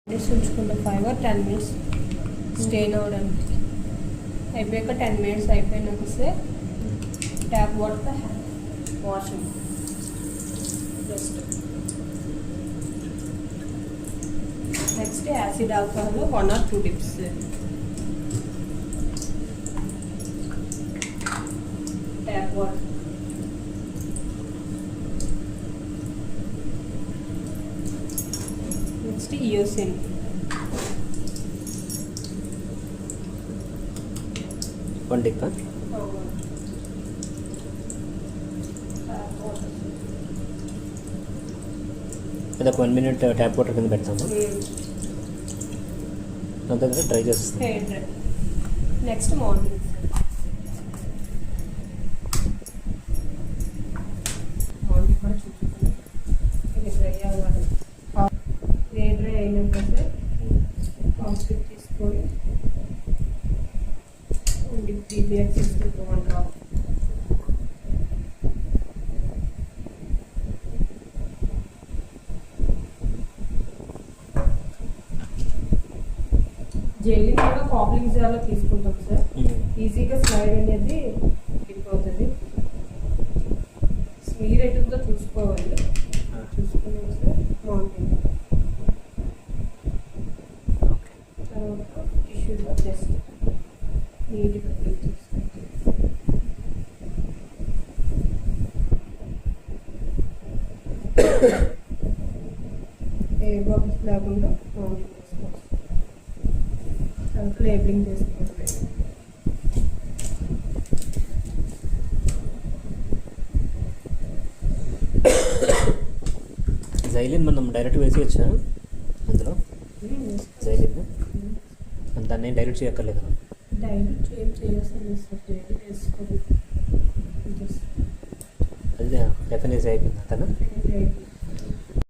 Minutes ఉంచుకుంటాం 5 or 10 minutes stain అవ్వడానికి. అయిపోయాక 10 minutes అయిపోయినాక వస్తే ట్యాప్ వాటర్తో washing just. Next acid alcohol 1 or 2 dips. Tap water next using one dip అది ఒక 1 minute ట్యాప్ వాటర్ కింద పెడతాము. దాని దగ్గర డ్రై చేస్తాం. నెక్స్ట్ మార్నింగ్ మార్నింగ్ కూడా చూసుకుంటాం. ఇది డ్రై అవ్వాలి. డ్రై అయినాక కాన్స్టిక్ తీసుకొని DBX తీసుకుంటూ 1 drop. జైలింగ్ కూడా కాబ్లింగ్ జార్లో తీసుకుంటాం సార్. ఈజీగా స్లైడ్ అనేది అయిపోతుంది. స్మీర్ ఎటుందో చూసుకోవాలి. చూసుకున్నాం సార్. మార్నింగ్ తర్వాత టిష్యూలో జస్ట్ నీట్గా క్లీన్ చేసుకుంటాం. ఎయిర్ బబుల్స్ లేకుండా మార్నింగ్ చేసుకోవచ్చు. తర్వాత లేబులింగ్ చేసుకోవాలి. జైలిన్ మనం డైరెక్ట్ వేసేయచ్చా అందులో? జైలిన్ దాన్ని డైరెక్ట్ చేయక్కర్లేదు. డైరెక్ట్ ఏం చేయాల్సింది సార్. డైరెక్ట్ వేసుకోవాలి. అది ఎఫ్ఎన్ఏసీ అయిపోయింది అంతనా?